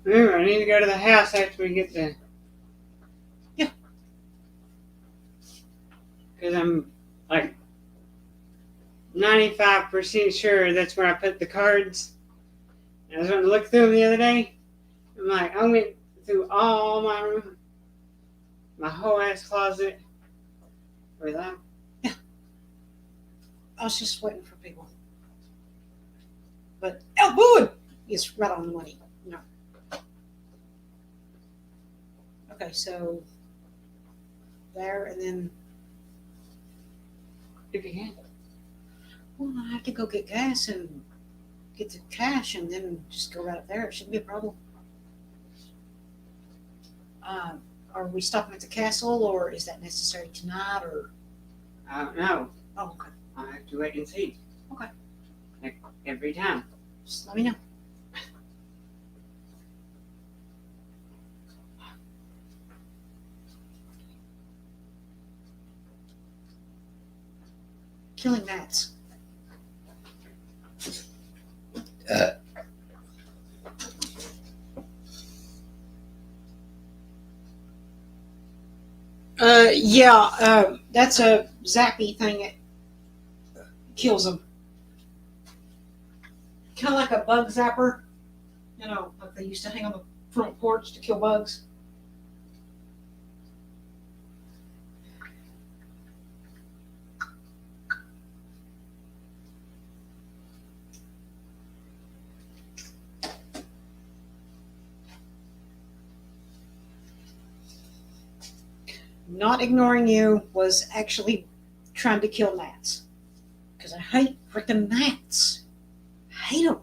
Remember, I need to go to the house after we get the. Yeah. Because I'm like 95% sure that's where I put the cards. I was going to look through them the other day. I'm like, I went through all my room, my whole ass closet for that. Yeah. I was just waiting for people. But Elwood is right on the money. No. Okay, so there and then. If you can. Well, I have to go get gas and get the cash and then just go right up there. It shouldn't be a problem. Are we stopping at the castle, or is that necessary tonight? Or I don't know. oh, okay, I have to wait and see. Okay. Like every time. just let me know. Killing gnats. Yeah, that's a zappy thing. It kills them. Kind of like a bug zapper. You know, like they used to hang on the front porch to kill bugs. Not ignoring you was actually trying to kill gnats. Because I hate freaking gnats. I hate them.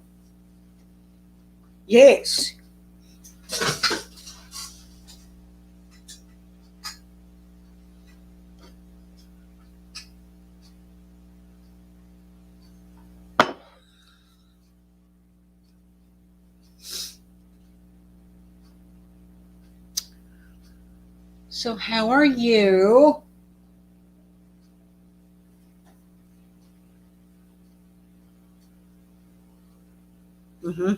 Yes. So, how are you? Mm-hmm.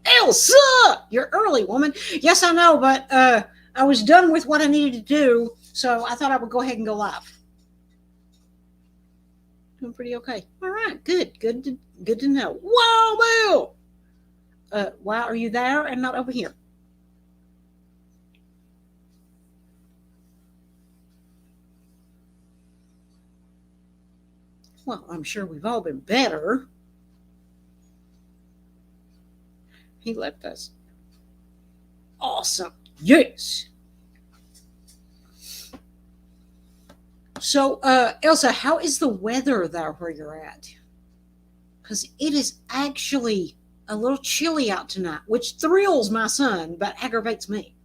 Elsa! You're early, woman. Yes, I know, but I was done with what I needed to do, so I thought I would go ahead and go live. Doing pretty okay. All right, good. Good to know. Wow, Bill! Why are you there and not over here? Well, I'm sure we've all been better. He left us. Awesome. Yes. So, Elsa, how is the weather there where you're at? Because it is actually a little chilly out tonight, which thrills my son but aggravates me.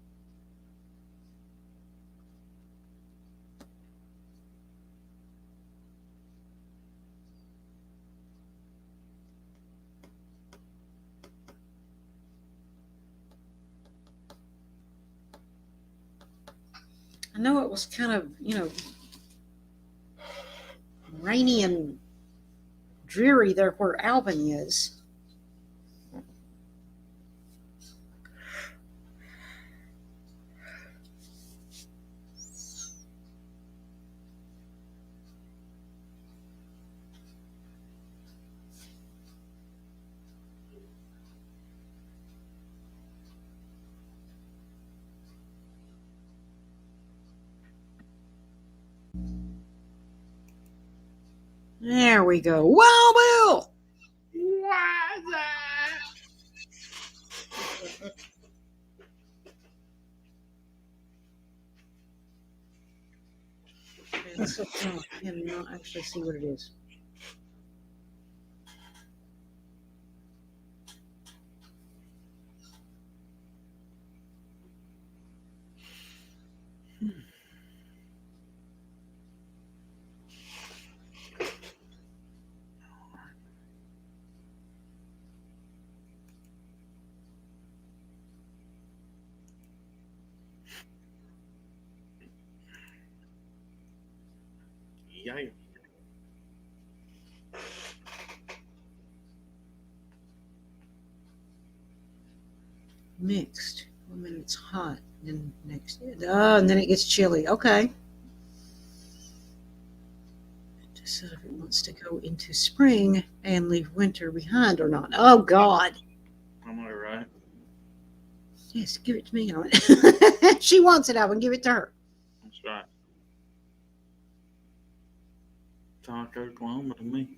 I know it was kind of, rainy and dreary there where Alvin is. There we go. Wow, Bill! Why that? Let's not actually see what it is. Yeah. Mixed. 1 minute it's hot. Then next, and then it gets chilly. Okay. Decide if it wants to go into spring and leave winter behind or not. Oh God. Am I right? Yes, give it to me. She wants it. I will give it to her. That's right. Talk Oklahoma to me.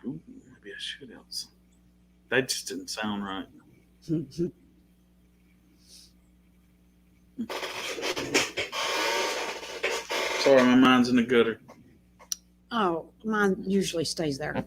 Ooh, maybe I should else. That just didn't sound right. Sorry, my mind's in the gutter. Oh, mine usually stays there.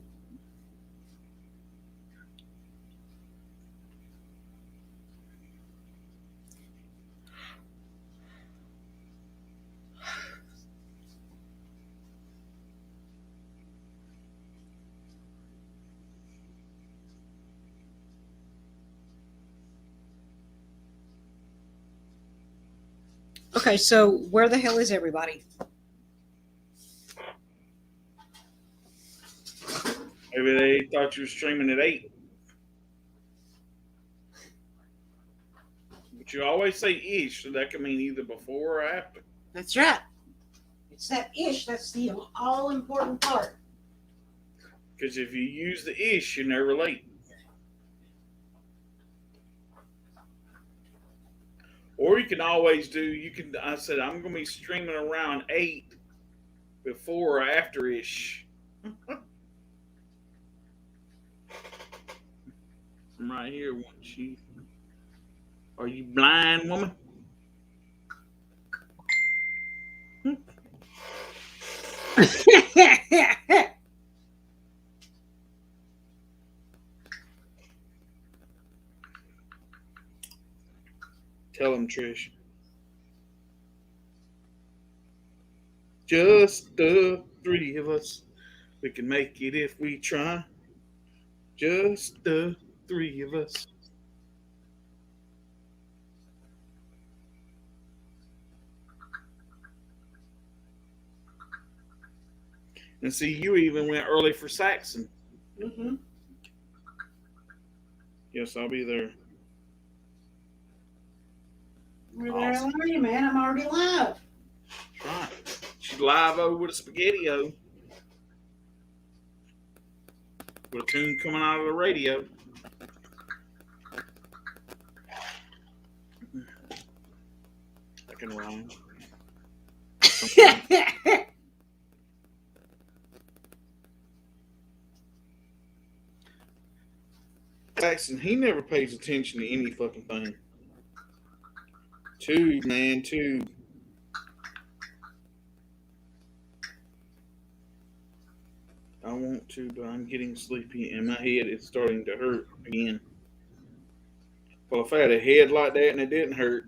Okay, so where the hell is everybody? Maybe they thought you were streaming at 8. But you always say ish, so that can mean either before or after. That's right. It's that ish. That's the all important part. Because if you use the ish, you're never late. Or you can always I said, I'm going to be streaming around 8 before or after ish. I'm right here once you. Are you blind, woman? Tell him, Trish. Just the 3 of us. We can make it if we try. Just the 3 of us. And see, you even went early for Saxon. Mm-hmm. Yes, I'll be there. We're there. How are you, man? I'm already live. That's right. She's live over with a spaghetti-o. With a tune coming out of the radio. I can rhyme. Jackson, he never pays attention to any fucking thing. Tube, man, tube. I want to, but I'm getting sleepy and my head is starting to hurt again. Well, if I had a head like that and it didn't hurt.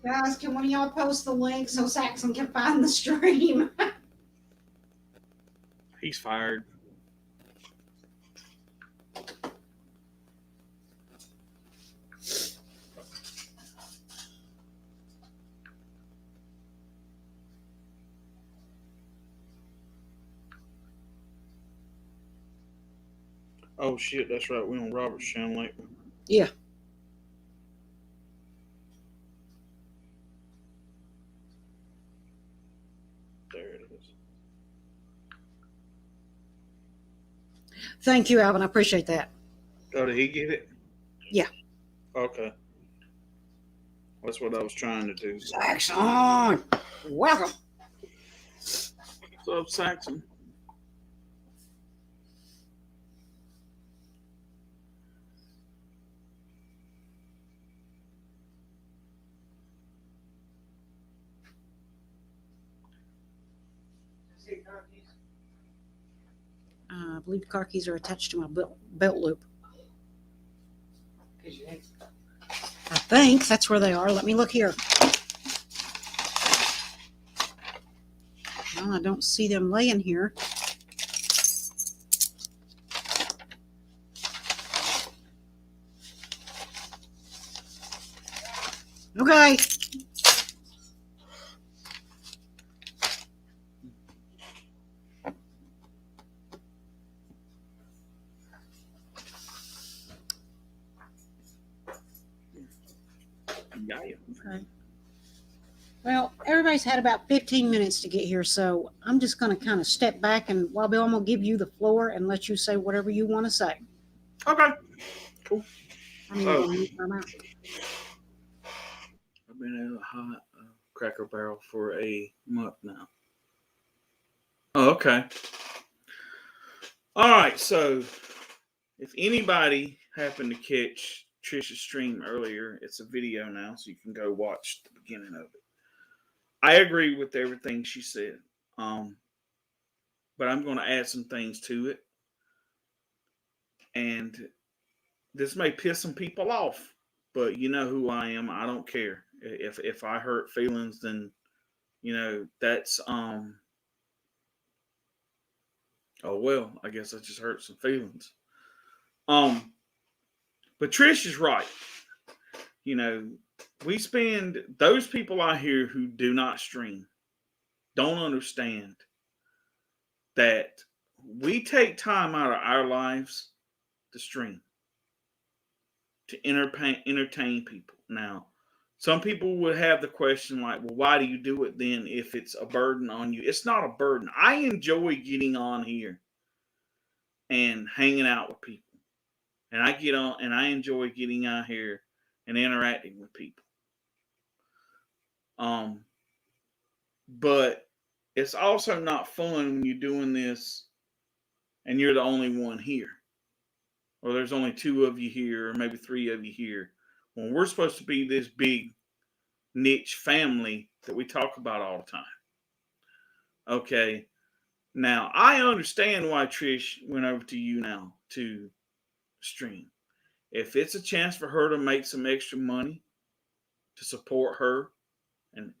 Guys, can one of y'all post the link so Saxon can find the stream? He's fired. Oh shit, that's right. We're on Robert's channel, ain't we? Yeah. There it is. Thank you, Alvin. I appreciate that. Oh, did he get it? Yeah. Okay. That's what I was trying to do. Saxon, welcome. What's up, Saxon? I believe the car keys are attached to my belt loop. I think that's where they are. Let me look here. Well, I don't see them laying here. Okay. Yeah. Okay. Well, everybody's had about 15 minutes to get here, so I'm just going to kind of step back, and Wild Bill, I'm going to give you the floor and let you say whatever you want to say. Okay. Cool. I'm going to mute my mouth. I've been in a hot Cracker Barrel for a month now. Oh, okay. All right. So, if anybody happened to catch Trisha's stream earlier, it's a video now, so you can go watch the beginning of it. I agree with everything she said, but I'm going to add some things to it, and this may piss some people off, but you know who I am. I don't care. If I hurt feelings, then that's oh well, I guess I just hurt some feelings. But Trish is right. We spend, those people out here who do not stream don't understand that we take time out of our lives to stream, to entertain people. Now, some people would have the question like, well, why do you do it then if it's a burden on you? It's not a burden. I enjoy getting on here and hanging out with people. And I get on and I enjoy getting out here and interacting with people. But it's also not fun when you're doing this and you're the only one here. Or there's only two of you here, or maybe three of you here. When we're supposed to be this big niche family that we talk about all the time. Okay. Now, I understand why Trish went over to you now to stream. If it's a chance for her to make some extra money to support her and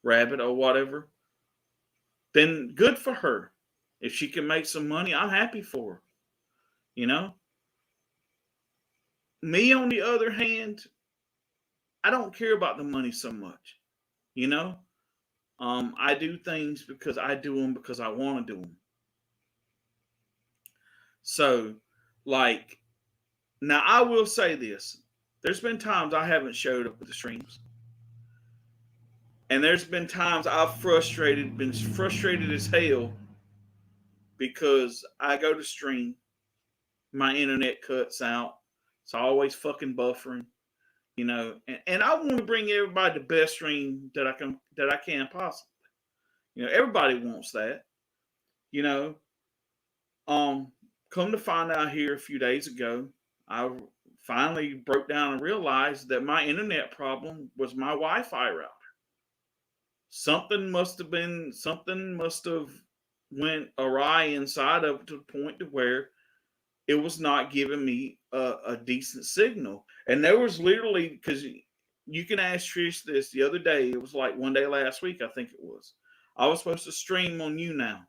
Rabbit or whatever, then good for her. If she can make some money, I'm happy for her. Me, on the other hand, I don't care about the money so much. I do things because I do them because I want to do them. So, now I will say this. There's been times I haven't showed up with the streams. And there's been times I've been frustrated as hell because I go to stream, my internet cuts out. It's always fucking buffering, and I want to bring everybody the best stream that I can possibly. Everybody wants that. Come to find out here a few days ago, I finally broke down and realized that my internet problem was my Wi-Fi router. Something must have went awry inside of it to the point to where it was not giving me a decent signal. And there was literally, because you can ask Trish this, the other day, it was like one day last week, I think it was. I was supposed to stream on you now.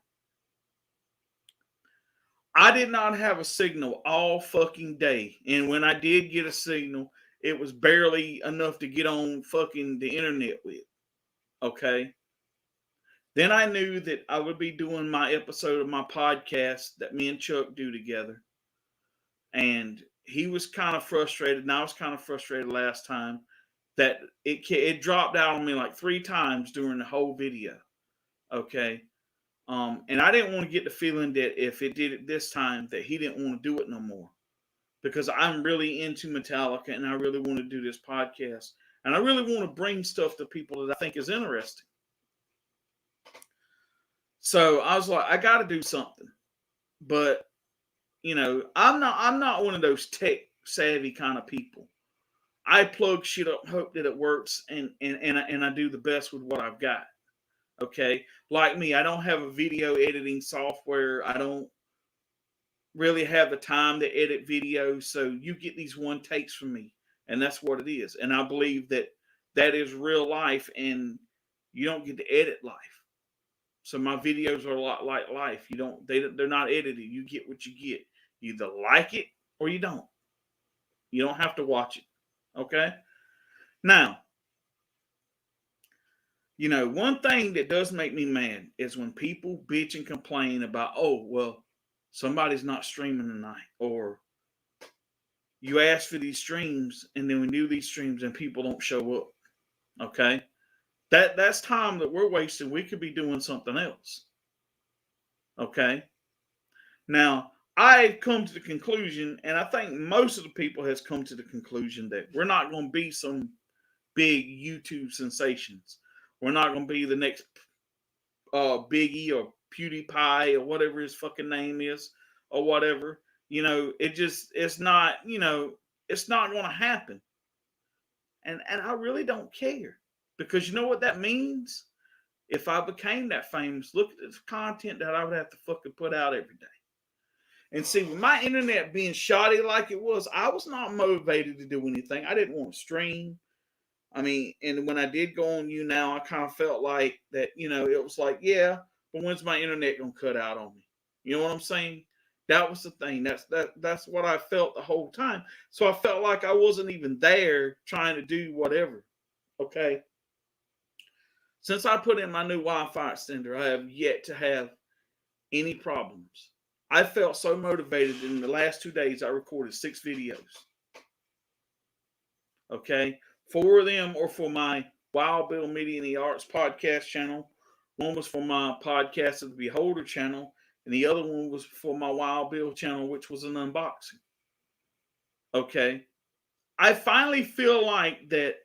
I did not have a signal all fucking day. And when I did get a signal, it was barely enough to get on fucking the internet with. Okay. Then I knew that I would be doing my episode of my podcast that me and Chuck do together. And he was kind of frustrated, and I was kind of frustrated last time that it dropped out on me like 3 times during the whole video. Okay. And I didn't want to get the feeling that if it did it this time, that he didn't want to do it no more. Because I'm really into Metallica and I really want to do this podcast. And I really want to bring stuff to people that I think is interesting. So I was like, I got to do something. But, I'm not one of those tech savvy kind of people. I plug shit up, hope that it works, and I do the best with what I've got. Okay. Like me, I don't have a video editing software. I don't really have the time to edit videos. So you get these one takes from me, and that's what it is. And I believe that is real life, and you don't get to edit life. So my videos are a lot like life. They're not edited. You get what you get. You either like it or you don't. You don't have to watch it. Okay. Now, one thing that does make me mad is when people bitch and complain about, oh, well, somebody's not streaming tonight, or you ask for these streams and then we do these streams and people don't show up. Okay. That's time that we're wasting. We could be doing something else. Okay. Now, I've come to the conclusion, and I think most of the people has come to the conclusion, that we're not going to be some big YouTube sensations. We're not going to be the next Biggie or PewDiePie or whatever his fucking name is or whatever. It's not going to happen. And I really don't care, because you know what that means? If I became that famous, look at the content that I would have to fucking put out every day. And see, with my internet being shoddy like it was, I was not motivated to do anything. I didn't want to stream. I mean, and when I did go on YouNow, I kind of felt like that, it was like, yeah, but when's my internet going to cut out on me? You know what I'm saying? That was the thing. That's what I felt the whole time. So I felt like I wasn't even there trying to do whatever. Okay. Since I put in my new Wi-Fi extender, I have yet to have any problems. I felt so motivated. In the last 2 days, I recorded 6 videos. Okay. 4 of them are for my Wild Bill Media and the Arts podcast channel. One was for my Podcast of the Beholder channel. And the other one was for my Wild Bill channel, which was an unboxing. Okay. I finally feel like that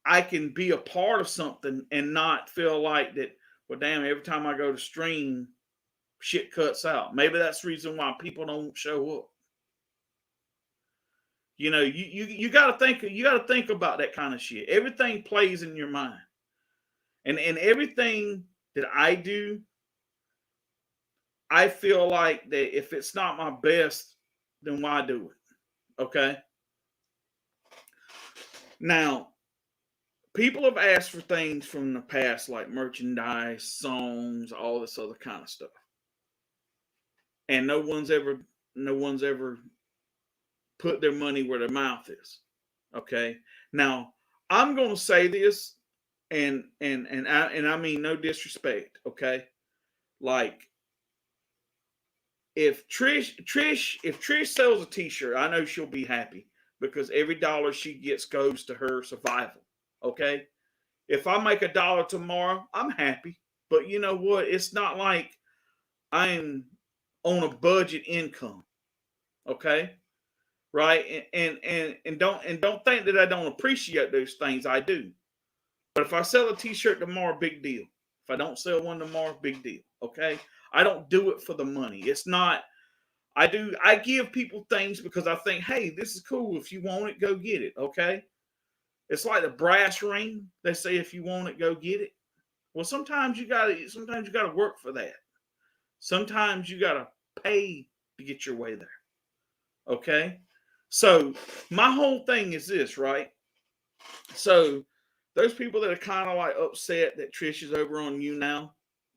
I can be a part of something and not feel like that, well, damn, every time I go to stream, shit cuts out. Maybe that's the reason why people don't show up. You got to think about that kind of shit. Everything plays in your mind. And everything that I do, I feel like that if it's not my best, then why do it? Okay? Now, people have asked for things from the past, like merchandise, songs, all this other kind of stuff. And no one's ever put their money where their mouth is. Okay. Now, I'm going to say this, and I mean no disrespect. Okay. Like, if Trish sells a t-shirt, I know she'll be happy, because every dollar she gets goes to her survival. Okay. If I make $1 tomorrow, I'm happy. But you know what? It's not like I'm on a budget income. Okay. Right. And don't think that I don't appreciate those things. I do. But if I sell a t-shirt tomorrow, big deal. If I don't sell one tomorrow, big deal. Okay. I don't do it for the money. It's not, I give people things because I think, hey, this is cool. If you want it, go get it. Okay. It's like the brass ring. They say, if you want it, go get it. Well, sometimes you gotta work for that. Sometimes you gotta pay to get your way there. Okay. So my whole thing is this, right? So those people that are kind of like upset that Trish is over on YouNow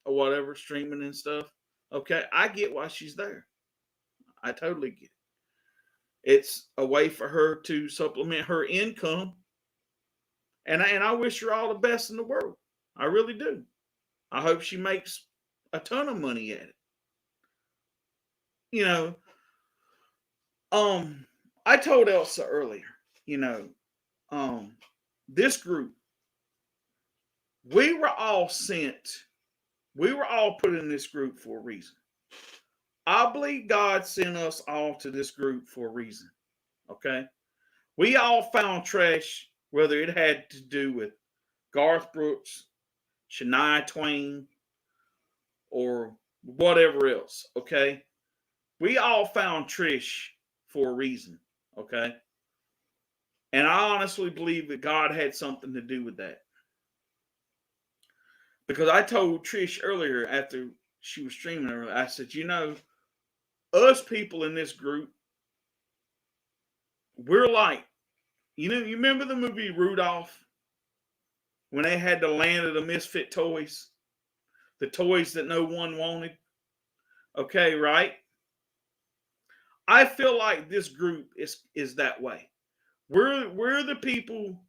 or whatever, streaming and stuff. Okay. I get why she's there. I totally get it. It's a way for her to supplement her income. And I wish her all the best in the world. I really do. I hope she makes a ton of money at it. I told Elsa earlier, this group, We were all sent. We were all put in this group for a reason. I believe God sent us all to this group for a reason. Okay? We all found trash, whether it had to do with Garth Brooks, Shania Twain, or whatever else. Okay? We all found Trish for a reason. Okay? And I honestly believe that God had something to do with that. Because I told Trish earlier after she was streaming earlier, I said, us people in this group, we're like, you remember the movie Rudolph? When they had the land of the misfit toys? The toys that no one wanted? Okay, right? I feel like this group is that way. We're the people,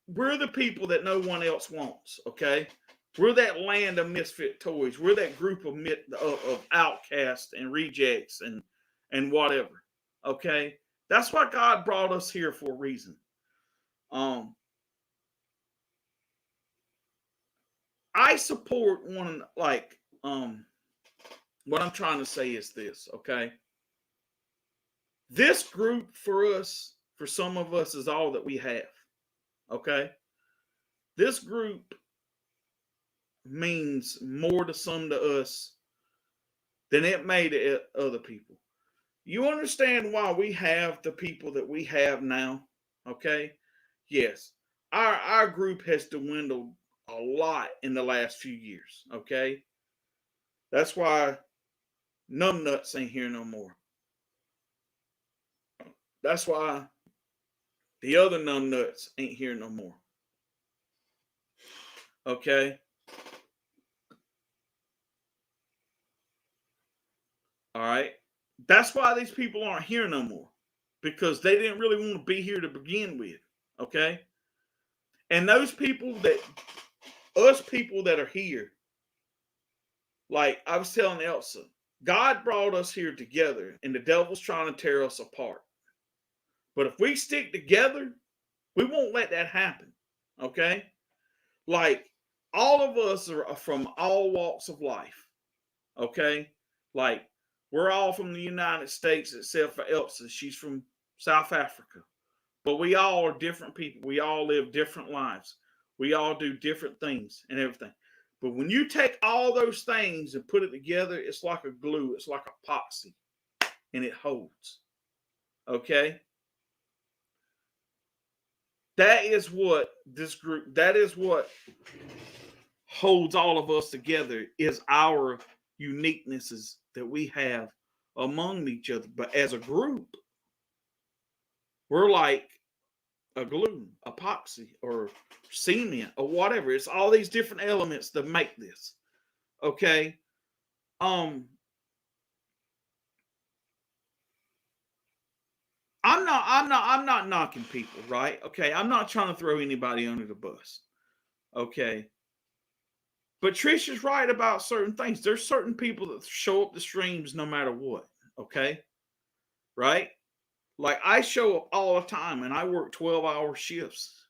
we're the people that no one else wants, okay? We're that land of misfit toys. We're that group of outcasts and rejects and whatever, okay? That's why God brought us here for a reason. I support what I'm trying to say is this, okay? This group for us, for some of us, is all that we have, okay? This group means more to some to us than it may to other people. You understand why we have the people that we have now, okay? Yes, our group has dwindled a lot in the last few years, okay? That's why numbnuts ain't here no more. That's why the other numbnuts ain't here no more. Okay? All right? That's why these people aren't here no more. Because they didn't really want to be here to begin with. Okay? And us people that are here, like I was telling Elsa, God brought us here together and the devil's trying to tear us apart. But if we stick together, we won't let that happen. Okay? Like, all of us are from all walks of life. Okay? Like, we're all from the United States except for Elsa. She's from South Africa. But we all are different people. We all live different lives. We all do different things and everything. But when you take all those things and put it together, it's like a glue. It's like epoxy. And it holds. Okay? That is what holds all of us together, is our uniquenesses that we have among each other. But as a group, we're like a glue, epoxy, or cement, or whatever. It's all these different elements that make this. Okay. I'm not knocking people, right? Okay. I'm not trying to throw anybody under the bus. Okay. But Trish is right about certain things. There's certain people that show up the streams no matter what. Okay. Right? Like, I show up all the time and I work 12-hour shifts.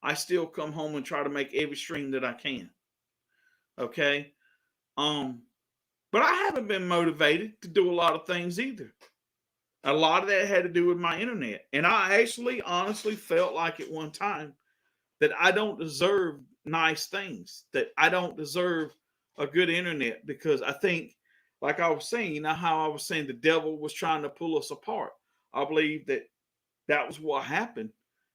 I still come home and try to make every stream that I can. Okay. But I haven't been motivated to do a lot of things either. A lot of that had to do with my internet. And I actually honestly felt like at one time that I don't deserve nice things, that I don't deserve a good internet, because I think, like I was saying, how I was saying the devil was trying to pull us apart. I believe that was what happened.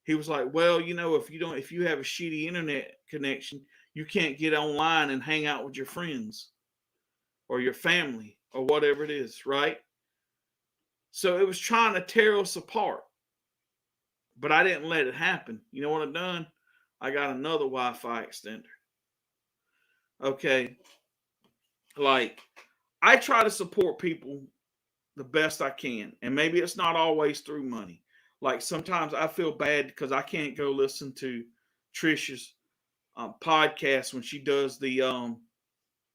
He was like, well, if you have a shitty internet connection, you can't get online and hang out with your friends or your family or whatever it is, right? So it was trying to tear us apart. But I didn't let it happen. You know what I've done? I got another Wi-Fi extender. Okay. Like, I try to support people the best I can. And maybe it's not always through money. Like, sometimes I feel bad because I can't go listen to Trisha's podcast when she does the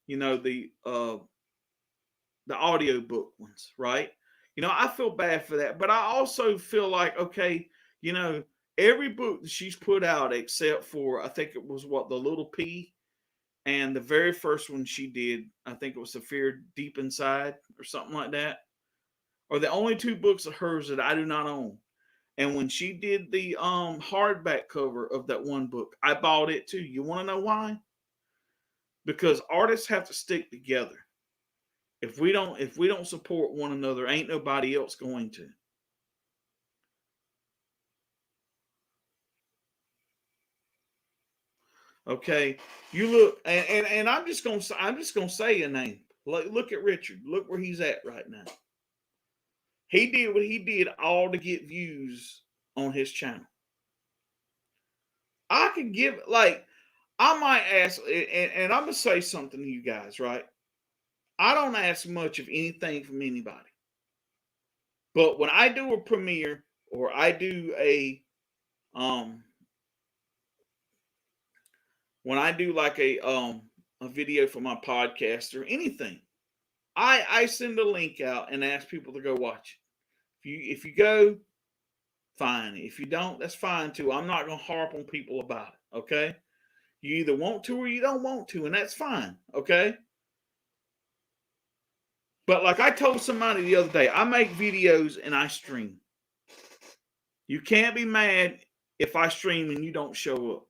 the audiobook ones, right? I feel bad for that. But I also feel like, okay, every book that she's put out, except for, I think it was The Little Pea, and the very first one she did, I think it was The Fear Deep Inside or something like that, are the only two books of hers that I do not own. And when she did the hardback cover of that one book, I bought it too. You want to know why? Because artists have to stick together. If we don't support one another, ain't nobody else going to. Okay, you look, and I'm just gonna say a name. Look at Richard. Look where he's at right now. He did what he did all to get views on his channel. I could give, I might ask, and I'm gonna say something to you guys, right? I don't ask much of anything from anybody, but when I do a premiere or I do when I do like a video for my podcast or anything, I send a link out and ask people to go watch it. If you go, fine. If you don't, that's fine too. I'm not gonna harp on people about it. Okay, you either want to or you don't want to, and that's fine. Okay. But like I told somebody the other day, I make videos and I stream. You can't be mad if I stream and you don't show up.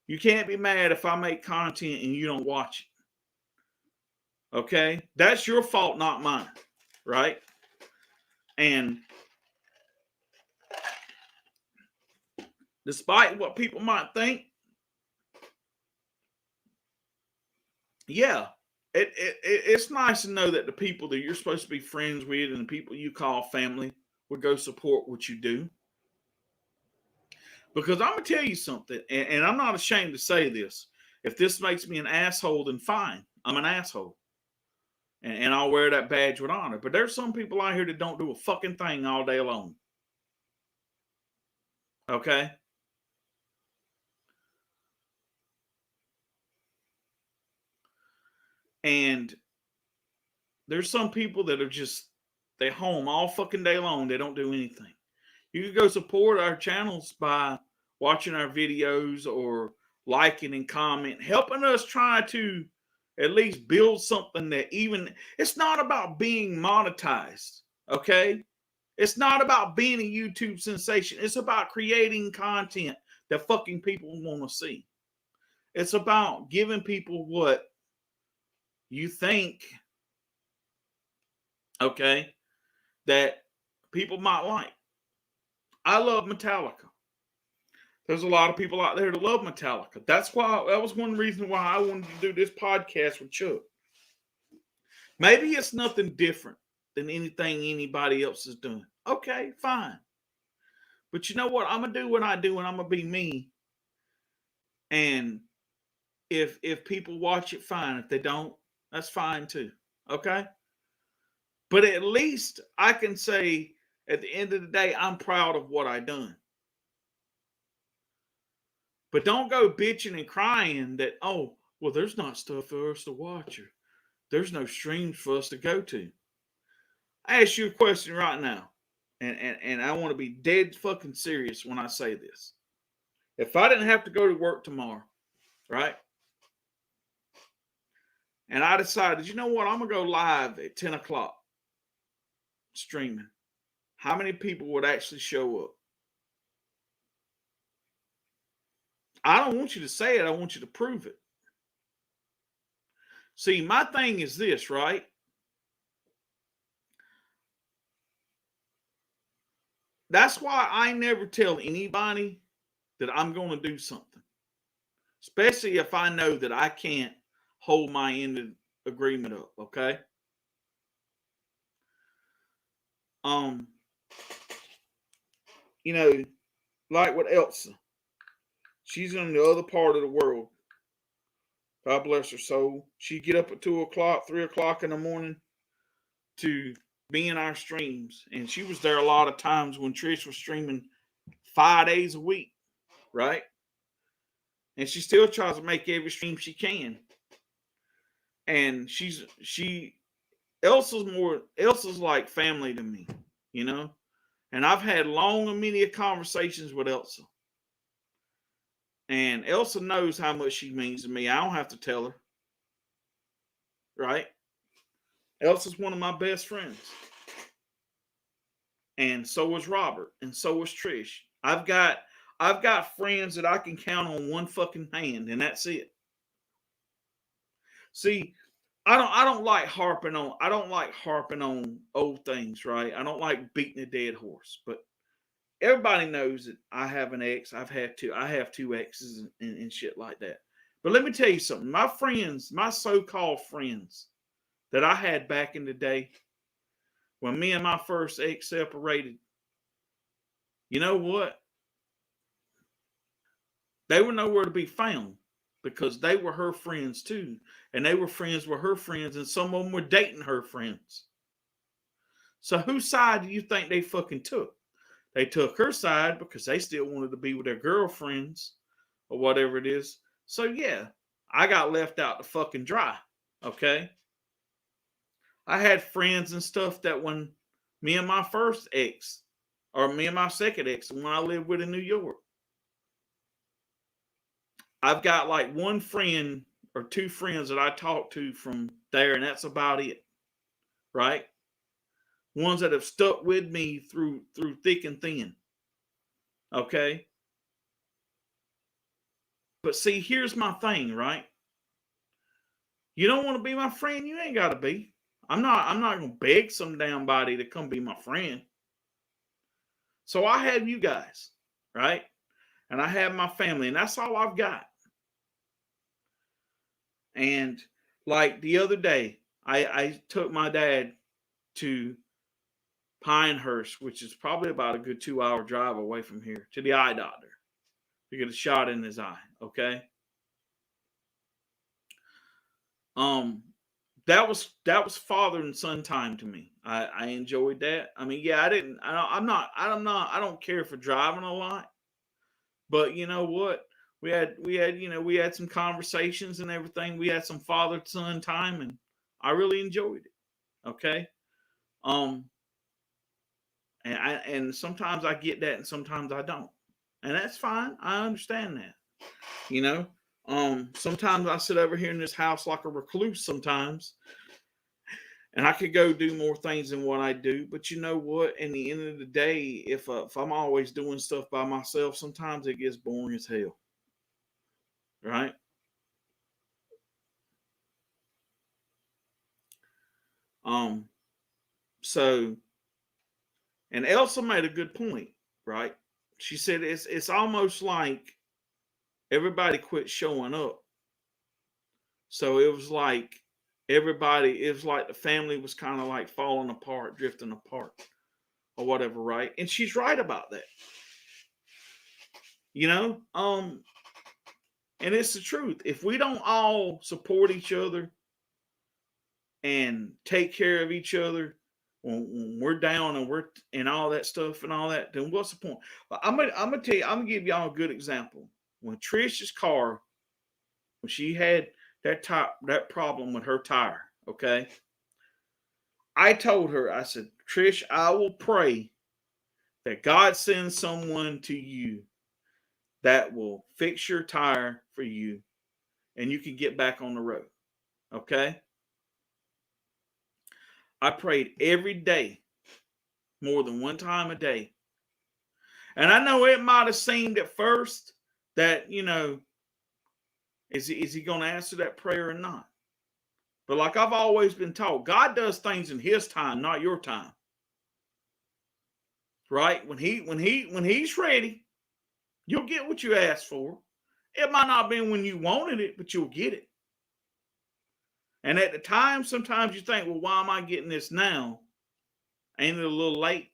You can't be mad if I make content and you don't watch it. Okay? That's your fault, not mine. Right? And despite what people might think, yeah, it's nice to know that the people that you're supposed to be friends with and the people you call family would go support what you do. Because I'm going to tell you something, and I'm not ashamed to say this. If this makes me an asshole, then fine. I'm an asshole. And I'll wear that badge with honor. But there's some people out here that don't do a fucking thing all day long. Okay? And there's some people that are just, they're home all fucking day long. They don't do anything. You can go support our channels by watching our videos or liking and comment, helping us try to at least build something that even, it's not about being monetized, okay? It's not about being a YouTube sensation. It's about creating content that fucking people want to see. It's about giving people what you think, okay, that people might like. I love Metallica. There's a lot of people out there that love Metallica. That was one reason why I wanted to do this podcast with Chuck. Maybe it's nothing different than anything anybody else is doing. Okay, fine. But you know what? I'm going to do what I do and I'm going to be me. And if people watch it, fine. If they don't, that's fine too. Okay? But at least I can say at the end of the day, I'm proud of what I done. But don't go bitching and crying that, oh, well, there's not stuff for us to watch or there's no streams for us to go to. I ask you a question right now, and I want to be dead fucking serious when I say this. If I didn't have to go to work tomorrow, right? And I decided, you know what, I'm going to go live at 10 o'clock streaming. How many people would actually show up? I don't want you to say it. I want you to prove it. See, my thing is this, right? That's why I never tell anybody that I'm going to do something. Especially if I know that I can't hold my end of agreement up, okay? Like with Elsa. She's in the other part of the world. God bless her soul. She'd get up at 2 o'clock, 3 o'clock in the morning to be in our streams. And she was there a lot of times when Trish was streaming 5 days a week, right? And she still tries to make every stream she can. And she Elsa's like family to me, you know? And I've had long and many conversations with Elsa. And Elsa knows how much she means to me. I don't have to tell her. Right? Elsa's one of my best friends. And so is Robert. And so is Trish. I've got friends that I can count on one fucking hand, and that's it. See, I don't like harping on old things, right? I don't like beating a dead horse, but everybody knows that I have an ex. I have two exes and shit like that. But let me tell you something. My friends, my so-called friends that I had back in the day, when me and my first ex separated, you know what? They were nowhere to be found because they were her friends too. And they were friends with her friends, and some of them were dating her friends. So whose side do you think they fucking took? They took her side because they still wanted to be with their girlfriends or whatever it is. So yeah, I got left out to fucking dry. Okay. I had friends and stuff that when me and my first ex, or me and my second ex, when I lived with in New York, I've got like one friend or two friends that I talk to from there, and that's about it. Right? Ones that have stuck with me through thick and thin. Okay? But see, here's my thing, right? You don't want to be my friend, you ain't got to be. I'm not going to beg some damn body to come be my friend. So I have you guys, right? And I have my family, and that's all I've got. And like the other day, I took my dad to Pinehurst, which is probably about a good 2-hour drive away from here, to the eye doctor to get a shot in his eye. Okay. That was father and son time to me. I enjoyed that. I mean, yeah, I don't care for driving a lot, but you know what? We had some conversations and everything. We had some father son time, and I really enjoyed it. Okay. And sometimes I get that, and sometimes I don't, and that's fine. I understand that. You know, sometimes I sit over here in this house like a recluse sometimes, and I could go do more things than what I do. But you know what? In the end of the day, if I'm always doing stuff by myself, sometimes it gets boring as hell. Right? So, and Elsa made a good point, right? She said it's almost like everybody quit showing up. So it was like the family was kind of like falling apart, drifting apart, or whatever, right? And she's right about that. You know, and it's the truth. If we don't all support each other and take care of each other when we're down and all that stuff and all that, then what's the point? But I'm gonna tell you, I'm gonna give y'all a good example. When Trish's car, when she had that problem with her tire, okay, I told her, I said, Trish, I will pray that God sends someone to you that will fix your tire for you and you can get back on the road. Okay? I prayed every day, more than one time a day. And I know it might have seemed at first that, you know, is he going to answer that prayer or not? But like I've always been taught, God does things in his time, not your time. Right? When he's ready, you'll get what you asked for. It might not be when you wanted it, but you'll get it. And at the time, sometimes you think, well, why am I getting this now? Ain't it a little late?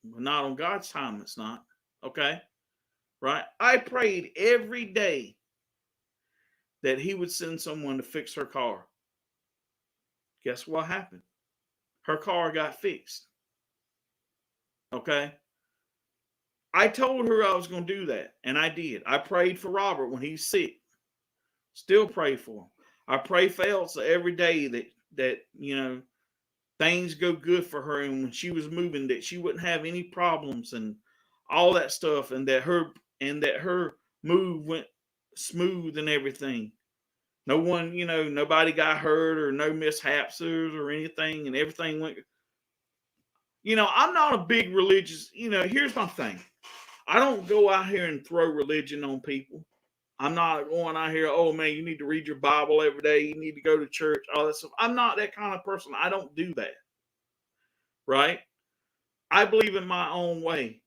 But not on God's time, it's not. Okay? Right? I prayed every day that he would send someone to fix her car. Guess what happened? Her car got fixed. Okay? I told her I was going to do that, and I did. I prayed for Robert when he's sick. Still pray for him. I pray for Elsa every day that you know, things go good for her, and when she was moving, that she wouldn't have any problems and all that stuff, and that her move went smooth and everything. No one, nobody got hurt or no mishaps or anything, and everything went. I'm not a big religious. Here's my thing. I don't go out here and throw religion on people. I'm not going out here, oh man, you need to read your Bible every day. You need to go to church, all that stuff. I'm not that kind of person. I don't do that. Right? I believe in my own way.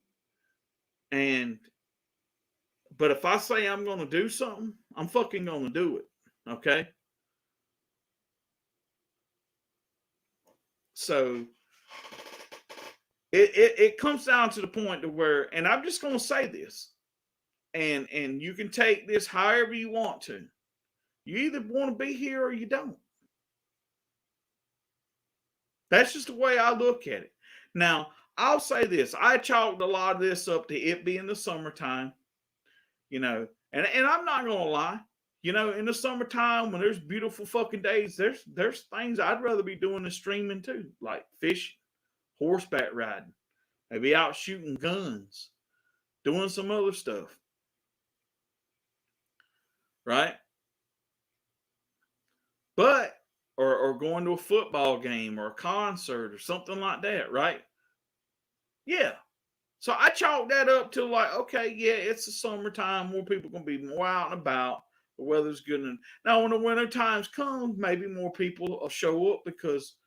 But if I say I'm going to do something, I'm fucking going to do it. Okay? So it comes down to the point to where, and I'm just going to say this, and you can take this however you want to. You either want to be here or you don't. That's just the way I look at it. Now, I'll say this. I chalked a lot of this up to it being the summertime, and I'm not going to lie. In the summertime, when there's beautiful fucking days, there's things I'd rather be doing than streaming too, like fishing, horseback riding, maybe out shooting guns, doing some other stuff. Right? But, or going to a football game or a concert or something like that, right? Yeah. So I chalk that up to like, okay, yeah, it's the summertime. More people are going to be more out and about. The weather's good. Now, when the winter times come, maybe more people will show up because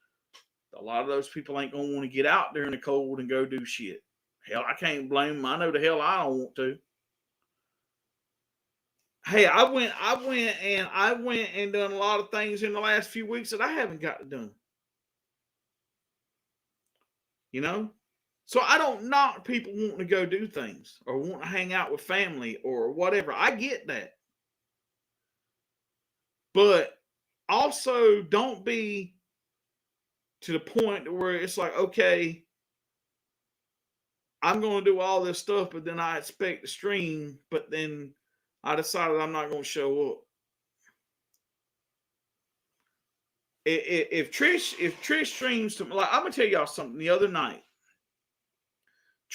a lot of those people ain't going to want to get out there in the cold and go do shit. Hell, I can't blame them. I know the hell I don't want to. Hey, I went and done a lot of things in the last few weeks that I haven't got to do. So I don't knock people wanting to go do things or want to hang out with family or whatever. I get that. But also don't be to the point where it's like, okay, I'm going to do all this stuff, but then I expect to stream, but then I decided I'm not going to show up. If Trish streams to, like, I'm gonna tell y'all something. The other night,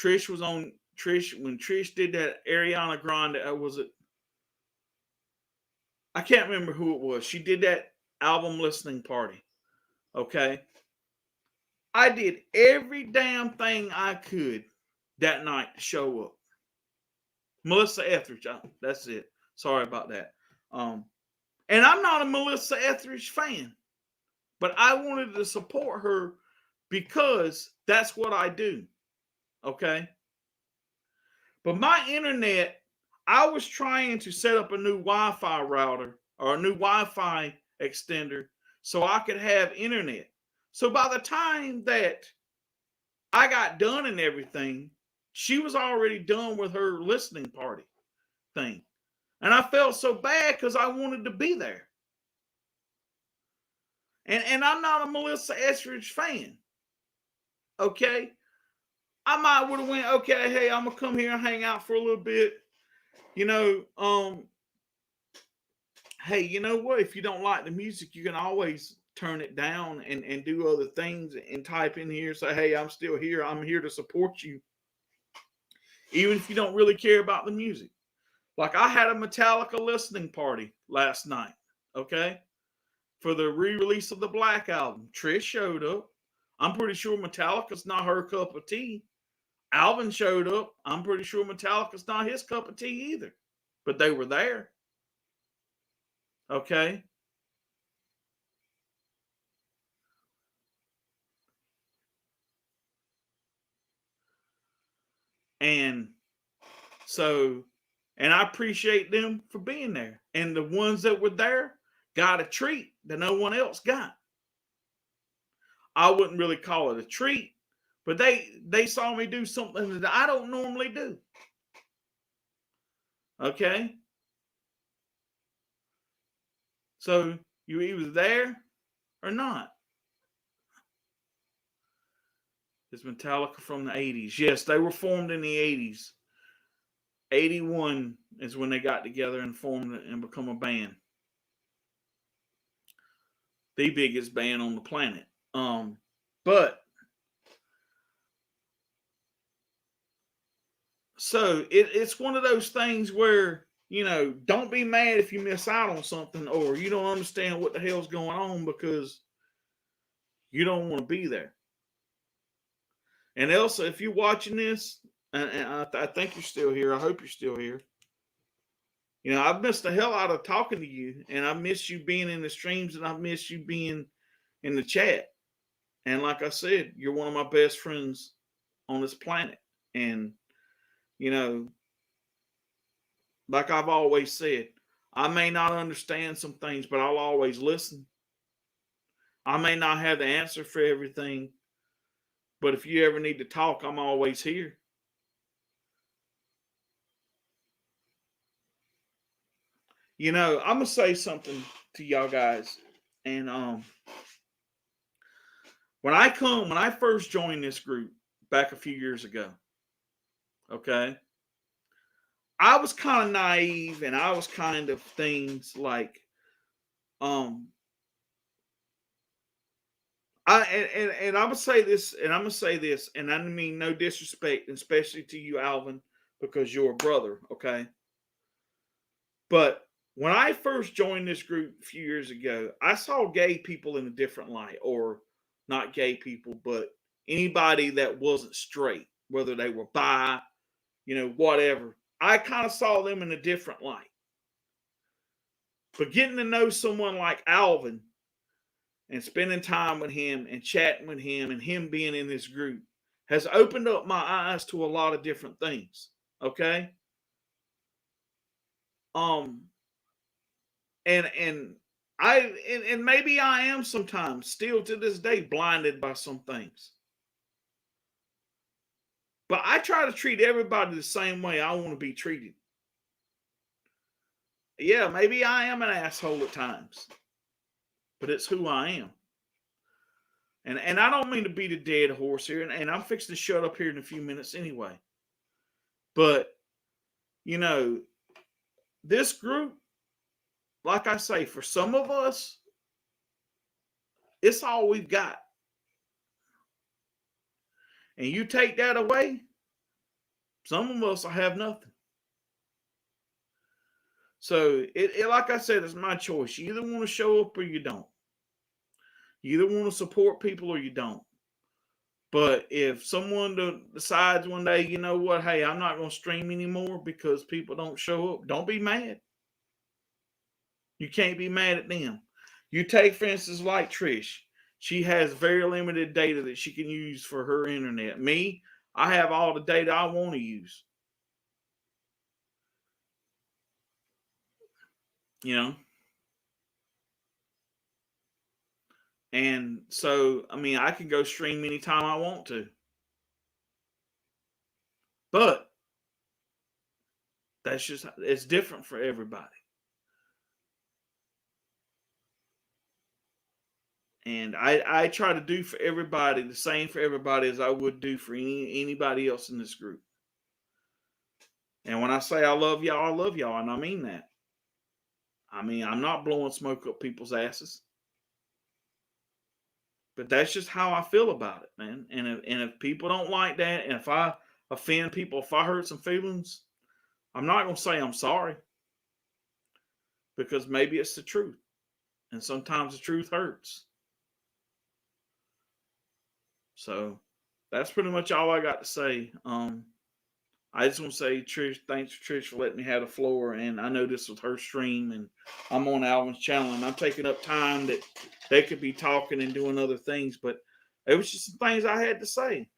when Trish did that Ariana Grande, I can't remember who it was. She did that album listening party. Okay, I did every damn thing I could that night to show up. Melissa Etheridge, that's it. Sorry about that. And I'm not a Melissa Etheridge fan, but I wanted to support her because that's what I do. Okay. But my internet, I was trying to set up a new Wi-Fi router or a new Wi-Fi extender so I could have internet. So by the time that I got done and everything, she was already done with her listening party thing. And I felt so bad because I wanted to be there. And I'm not a Melissa Etheridge fan. Okay? I might would have went, okay, hey, I'm going to come here and hang out for a little bit. Hey, you know what? If you don't like the music, you can always turn it down and do other things and type in here. Say, hey, I'm still here. I'm here to support you. Even if you don't really care about the music. Like I had a Metallica listening party last night. Okay? For the re-release of the Black Album. Trish showed up. I'm pretty sure Metallica's not her cup of tea. Alvin showed up. I'm pretty sure Metallica's not his cup of tea either. But they were there. Okay? And I appreciate them for being there. And the ones that were there got a treat that no one else got. I wouldn't really call it a treat, but they saw me do something that I don't normally do. Okay? So you either there or not. It's Metallica from the 80s. Yes, they were formed in the 80s. 81 is when they got together and formed and become a band. The biggest band on the planet. But so it's one of those things where, don't be mad if you miss out on something or you don't understand what the hell's going on because you don't want to be there. And Elsa, if you're watching this, and I think you're still here, I hope you're still here. I've missed the hell out of talking to you, and I miss you being in the streams, and I miss you being in the chat. And like I said, you're one of my best friends on this planet. And, like I've always said, I may not understand some things, but I'll always listen. I may not have the answer for everything, but if you ever need to talk, I'm always here. I'm going to say something to y'all guys. And when I first joined this group back a few years ago, okay, I was kind of naive and I was kind of things like, I'm gonna say this, and I'm gonna say this, and I mean no disrespect, especially to you, Alvin, because you're a brother, okay? But when I first joined this group a few years ago, I saw gay people in a different light, or not gay people, but anybody that wasn't straight, whether they were bi, whatever. I kind of saw them in a different light. But getting to know someone like Alvin and spending time with him and chatting with him and him being in this group has opened up my eyes to a lot of different things. Okay. And maybe I am sometimes still to this day blinded by some things. But I try to treat everybody the same way I want to be treated. Yeah, maybe I am an asshole at times, but it's who I am. And I don't mean to beat a dead horse here, and I'm fixing to shut up here in a few minutes anyway. But, this group, like I say, for some of us, it's all we've got. And you take that away, some of us will have nothing. So, it like I said, it's my choice. You either want to show up or you don't. You either want to support people or you don't. But if someone decides one day, you know what, hey, I'm not going to stream anymore because people don't show up, don't be mad. You can't be mad at them. You take, for instance, like Trish. She has very limited data that she can use for her internet. Me, I have all the data I want to use. And so, I can go stream anytime I want to. But it's different for everybody. And I try to do for everybody the same for everybody as I would do for anybody else in this group. And when I say I love y'all, and I mean that. I'm not blowing smoke up people's asses. But that's just how I feel about it, man. And if people don't like that, and if I offend people, if I hurt some feelings, I'm not going to say I'm sorry. Because maybe it's the truth. And sometimes the truth hurts. So that's pretty much all I got to say. I just want to say, Trish, thanks for Trish for letting me have the floor. And I know this was her stream, and I'm on Alvin's channel, and I'm taking up time that they could be talking and doing other things. But it was just some things I had to say.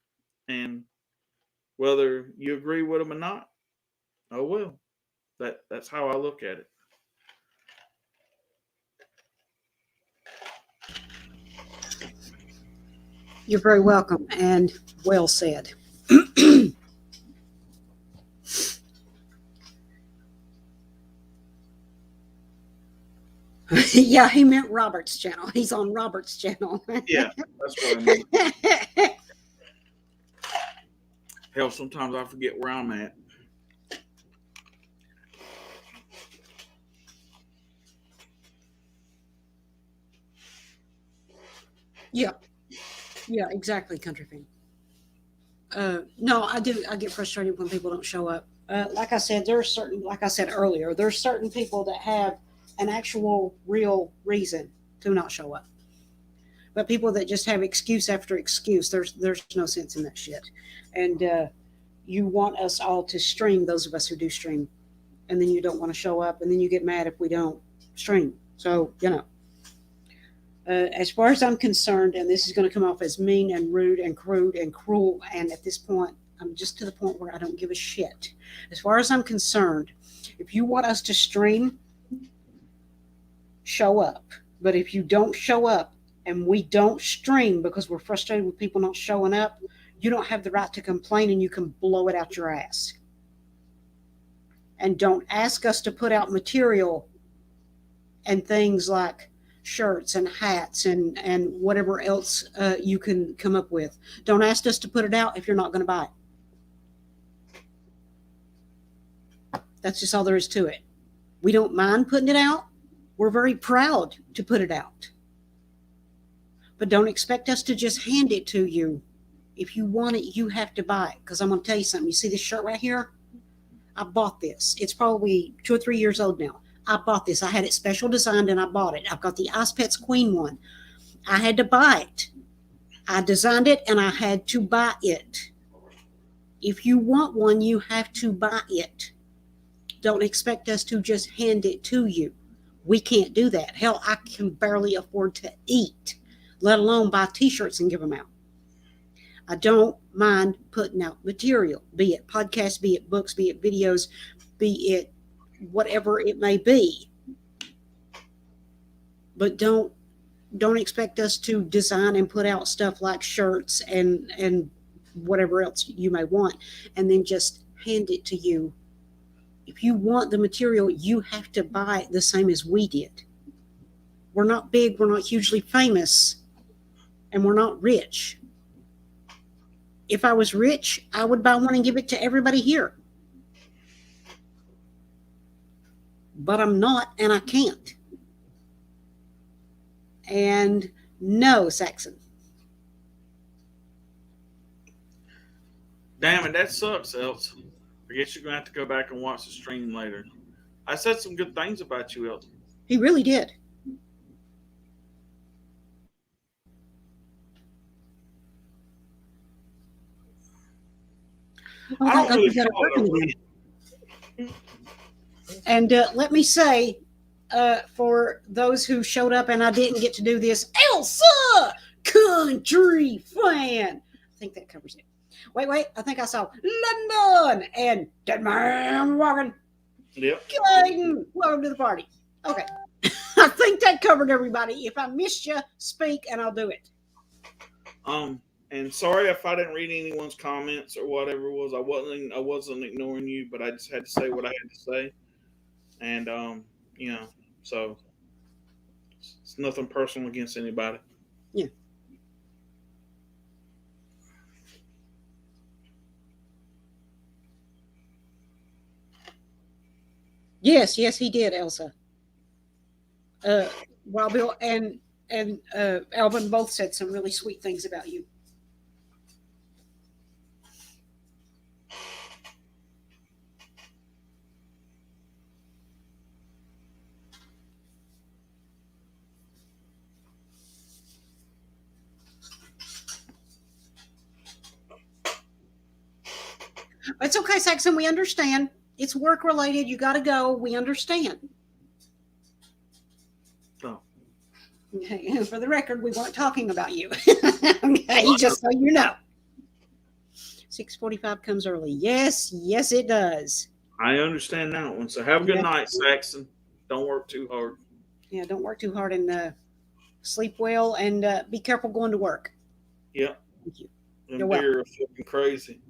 And whether you agree with them or not, oh well. That's how I look at it. You're very welcome, and well said. Yeah, he meant Robert's channel. He's on Robert's channel. Yeah, that's what I mean. Hell, sometimes I forget where I'm at. Yeah. Yeah, exactly, country fan. No, I do. I get frustrated when people don't show up. Like I said, like I said earlier, there's certain people that have an actual, real reason to not show up. But people that just have excuse after excuse, there's no sense in that shit. And you want us all to stream, those of us who do stream, and then you don't want to show up, and then you get mad if we don't stream. So, as far as I'm concerned, and this is going to come off as mean and rude and crude and cruel, and at this point, I'm just to the point where I don't give a shit. As far as I'm concerned, if you want us to stream, show up. But if you don't show up and we don't stream because we're frustrated with people not showing up, you don't have the right to complain, and you can blow it out your ass. And don't ask us to put out material and things like shirts and hats and whatever else you can come up with. Don't ask us to put it out if you're not going to buy it. That's just all there is to it. We don't mind putting it out. We're very proud to put it out. But don't expect us to just hand it to you. If you want it, you have to buy it. Because I'm going to tell you something. You see this shirt right here? I bought this. It's probably 2 or 3 years old now. I bought this. I had it special designed and I bought it. I've got the Ice Pets Queen one. I had to buy it. I designed it and I had to buy it. If you want one, you have to buy it. Don't expect us to just hand it to you. We can't do that. Hell, I can barely afford to eat, let alone buy t-shirts and give them out. I don't mind putting out material, be it podcasts, be it books, be it videos, be it whatever it may be. But don't expect us to design and put out stuff like shirts and whatever else you may want and then just hand it to you. If you want the material, you have to buy it the same as we did. We're not big, we're not hugely famous, and we're not rich. If I was rich, I would buy one and give it to everybody here. But I'm not, and I can't. And no, Saxon. Damn it, that sucks, Elsa. I guess you're going to have to go back and watch the stream later. I said some good things about you, Elsa. He really did. Oh, I don't really got it follow working the again. And let me say, for those who showed up and I didn't get to do this, Elsa, country fan. I think that covers it. Wait. I think I saw London and Dead Man Walking. Yep. Clayton, welcome to the party. Okay. I think that covered everybody. If I missed you, speak and I'll do it. And sorry if I didn't read anyone's comments or whatever it was. I wasn't ignoring you, but I just had to say what I had to say. And so it's nothing personal against anybody. Yeah. Yes, he did, Elsa. Wild Bill and Alvin both said some really sweet things about you. It's okay, Saxon. We understand. It's work related. You got to go. We understand. Oh. Okay. For the record, we weren't talking about you. Okay, just so you know. 6:45 comes early. Yes, it does. I understand that one. So have a good night, Saxon. Don't work too hard. Yeah, don't work too hard and sleep well and be careful going to work. Yep. Thank you. Them deer are fucking crazy.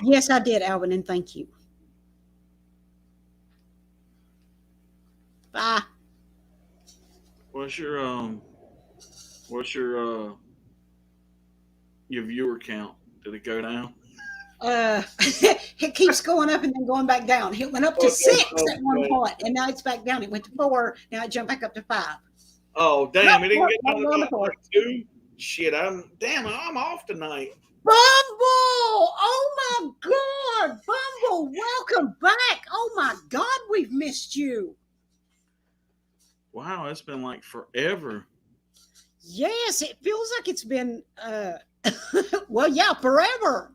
Yes, I did, Alvin, and thank you. Bye. What's your viewer count? Did it go down? It keeps going up and then going back down. It went up to 6 at one point, and now it's back down. It went to 4. Now it jumped back up to 5. Oh, damn. It didn't get I'm done on the about court. 2. Shit, I'm off tonight. Bumble! Oh my God, Bumble, welcome back. Oh my God, we've missed you. Wow, it's been like forever. Yes, it feels like it's been, well, yeah, forever.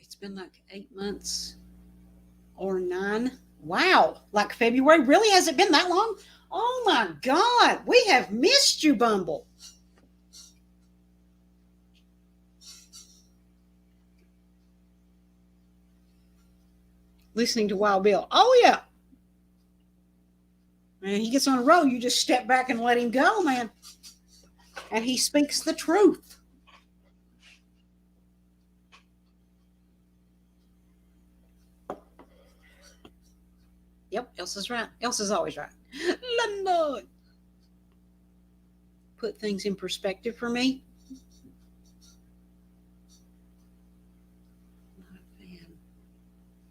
It's been like 8 months or 9. Wow, like February. Really? Has it been that long? Oh my God, we have missed you, Bumble. Listening to Wild Bill. Oh yeah. Man, he gets on a roll, you just step back and let him go, man. And he speaks the truth. Yep, Elsa's right. Elsa's always right. London. Put things in perspective for me. Not a fan.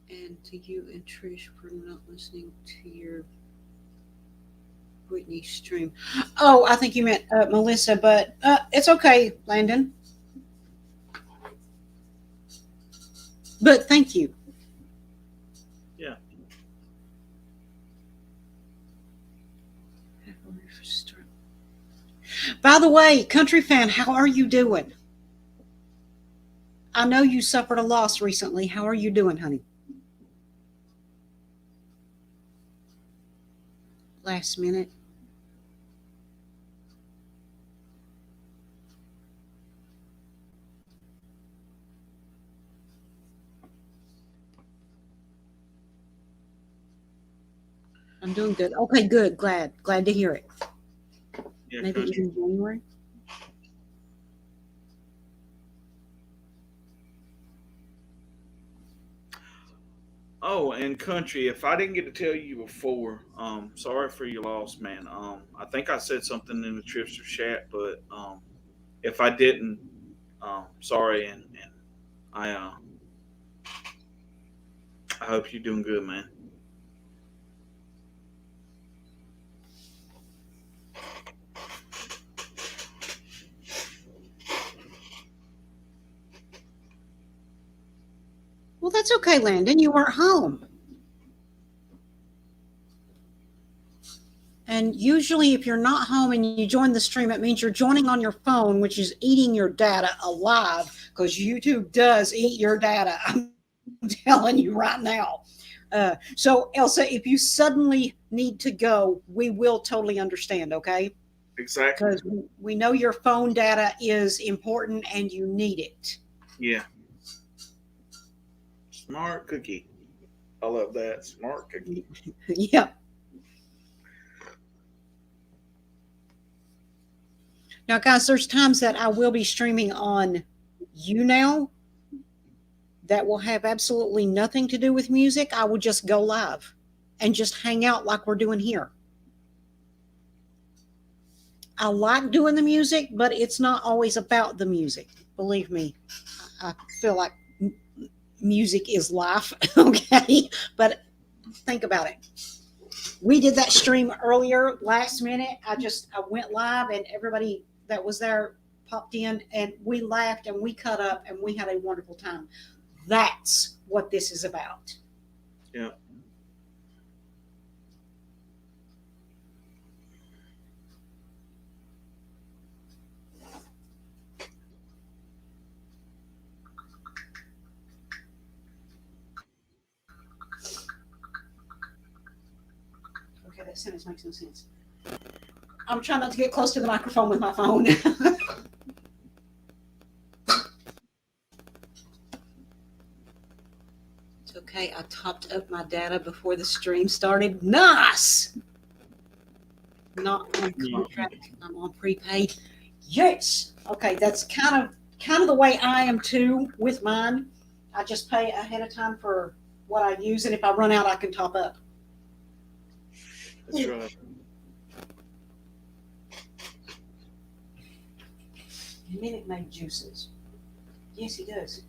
And to you and Trish for not listening to your Whitney stream. Oh, I think you meant Melissa, but it's okay, Landon. But thank you. Yeah. By the way, country fan, how are you doing? I know you suffered a loss recently. How are you doing, honey? Last minute. I'm doing good. Okay, good. Glad to hear it. Yeah, Maybe country. in January. Oh, and country, if I didn't get to tell you before, sorry for your loss, man. I think I said something in the Tripster chat, but if I didn't, sorry, and I I hope you're doing good, man. Well, that's okay, Landon. You weren't home. And usually, if you're not home and you join the stream, it means you're joining on your phone, which is eating your data alive because YouTube does eat your data. I'm telling you right now. So, Elsa, if you suddenly need to go, we will totally understand, okay? Exactly. Because we know your phone data is important and you need it. Yeah. Smart cookie. I love that. Smart cookie. Yeah. Now, guys, there's times that I will be streaming on YouNow that will have absolutely nothing to do with music. I will just go live and just hang out like we're doing here. I like doing the music, but it's not always about the music. Believe me, I feel like music is life, okay? But think about it. We did that stream earlier, last minute. I went live and everybody that was there popped in and we laughed and we cut up and we had a wonderful time. That's what this is about. Yeah. Okay, that sentence makes no sense. I'm trying not to get close to the microphone with my phone. It's okay. I topped up my data before the stream started. Nice. Not on contract. I'm on prepaid. Yes. Okay, that's kind of the way I am too with mine. I just pay ahead of time for what I use, and if I run out, I can top up. That's right. Minute Maid juices. Yes, he does.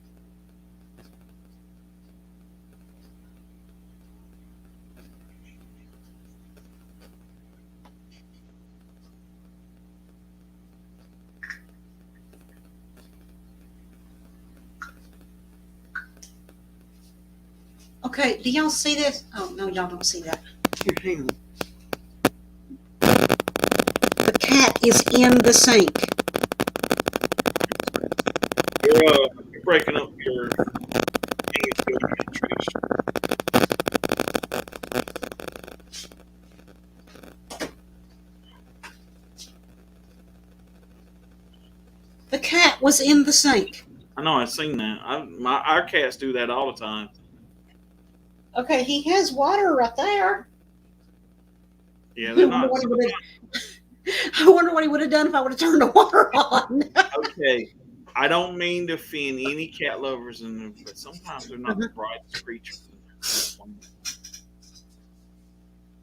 Okay, do y'all see this? Oh, no, y'all don't see that. Here, hang on. The cat is in the sink. You're breaking up your The cat was in the sink. I know, I've seen that. Our cats do that all the time. Okay, he has water right there. Yeah, they're not. I wonder what he would have done if I would have turned the water on. Okay, I don't mean to offend any cat lovers, but sometimes they're not the brightest creatures.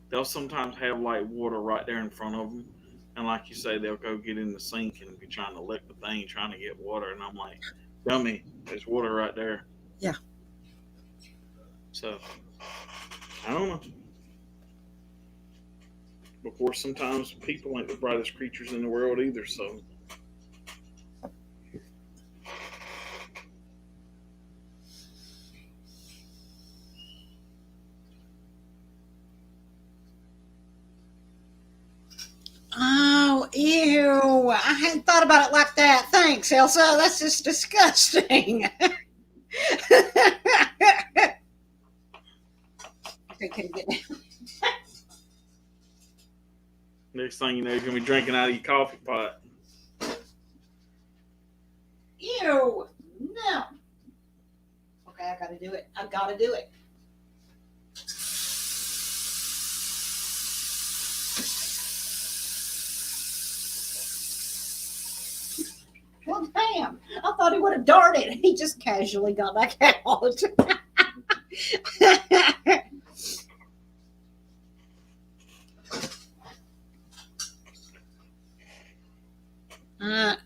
They'll sometimes have like water right there in front of them, and like you say, they'll go get in the sink and be trying to lick the thing, trying to get water, and I'm like, dummy, there's water right there. Yeah. So, I don't know. Of course, sometimes people ain't the brightest creatures in the world either, so. Oh, ew. I hadn't thought about it like that. Thanks, Elsa. That's just disgusting. Okay, can you get down? Next thing you know, you're going to be drinking out of your coffee pot. Ew. No. Okay, I gotta do it. I've gotta do it. Well, damn. I thought he would have darted. He just casually got back out.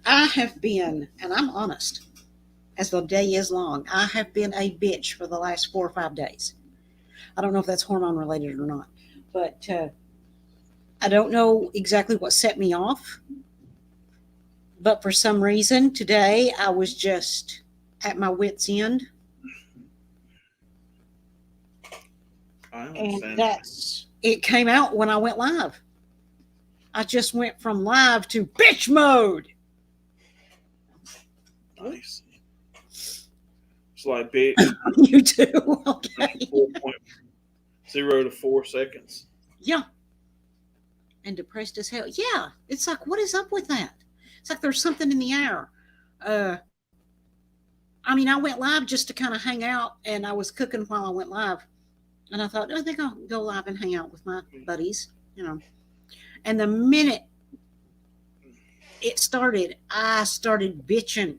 I have been, and I'm honest, as the day is long, I have been a bitch for the last 4 or 5 days. I don't know if that's hormone related or not, but I don't know exactly what set me off. But for some reason, today I was just at my wit's end. And it came out when I went live. I just went from live to bitch mode. Nice. It's like bitch. You too. Okay. 4.0 to 4 seconds. Yeah. And depressed as hell. Yeah. It's like, what is up with that? It's like there's something in the air. I mean, I went live just to kind of hang out, and I was cooking while I went live. And I thought, I think I'll go live and hang out with my buddies, you know. And the minute it started, I started bitching.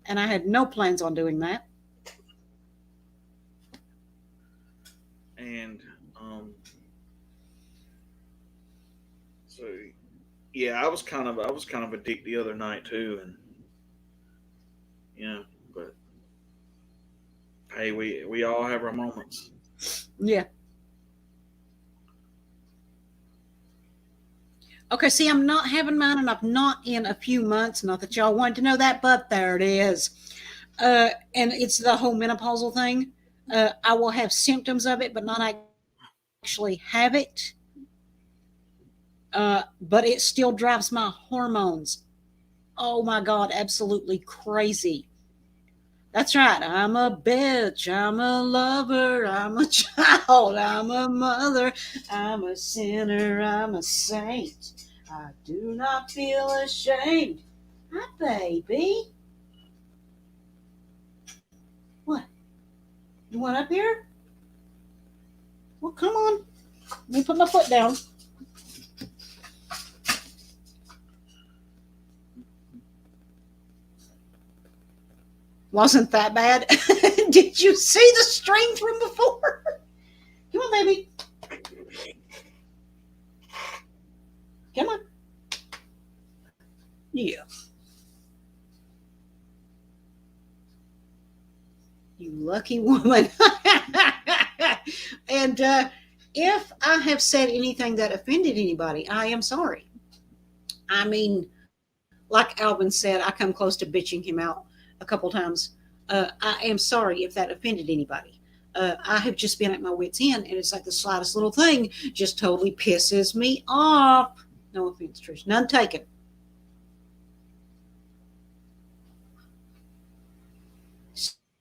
And I had no plans on doing that. And so yeah, I was kind of a dick the other night too, and but hey, we all have our moments. Yeah. Okay, see, I'm not having mine, and I've not in a few months. Not that y'all wanted to know that, but there it is. And it's the whole menopausal thing. I will have symptoms of it, but not actually have it. But it still drives my hormones, oh my God, absolutely crazy. That's right. I'm a bitch. I'm a lover. I'm a child. I'm a mother. I'm a sinner. I'm a saint. I do not feel ashamed. Hi, baby. What? You want up here? Well, come on. Let me put my foot down. Wasn't that bad? Did you see the string from before? Come on, baby. Come on. Yeah. You lucky woman. And if I have said anything that offended anybody, I am sorry. I mean, like Alvin said, I come close to bitching him out a couple times. I am sorry if that offended anybody. I have just been at my wit's end, and it's like the slightest little thing just totally pisses me off. No offense, Trish. None taken.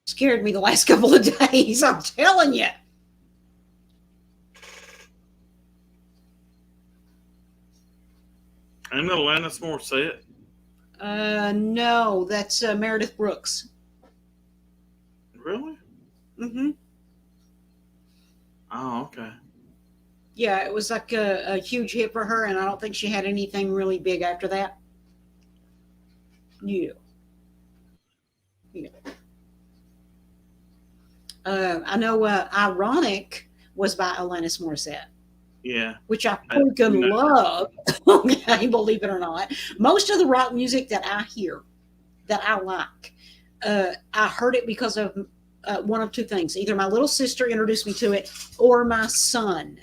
Scared me the last couple of days, I'm telling you. Ain't that Alanis Morissette? No, that's Meredith Brooks. Really? Mm-hmm. Oh, okay. Yeah, it was like a huge hit for her, and I don't think she had anything really big after that. Yeah. Yeah. I know Ironic was by Alanis Morissette, Yeah. which I freaking love. Okay, believe it or not. Most of the rock music that I hear, that I like, I heard it because of one of two things. Either my little sister introduced me to it, or my son.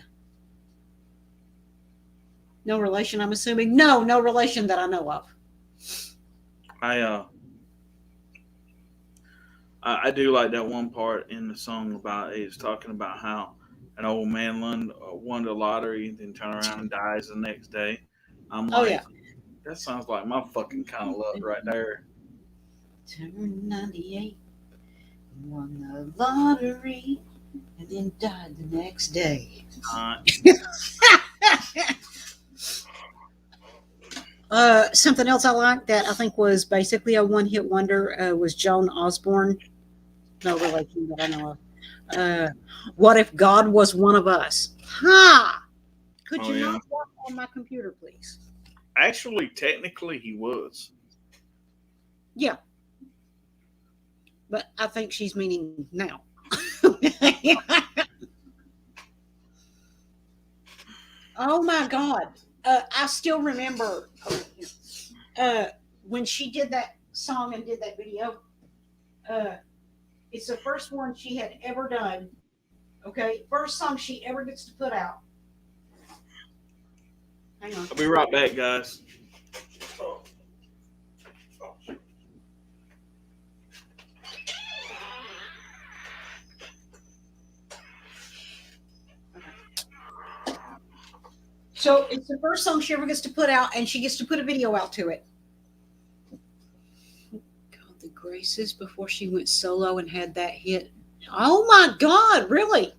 No relation, I'm assuming? No relation that I know of. I do like that one part in the song about it's talking about how an old man won the lottery and then turn around and dies the next day. I'm like, Yeah. that sounds like my fucking kind of luck right there. Turned 98, won the lottery, and then died the next day. Something else I liked that I think was basically a one-hit wonder was Joan Osborne. No relation that I know of. What if God was one of us? Ha! Could you not work on my computer, please? Actually, technically, he was. Yeah. But I think she's meaning now. Oh my God. I still remember when she did that song and did that video. It's the first one she had ever done. Okay. First song she ever gets to put out. Hang on. I'll be right back, guys. So it's the first song she ever gets to put out, and she gets to put a video out to it. God, the Graces before she went solo and had that hit. Oh my God, really?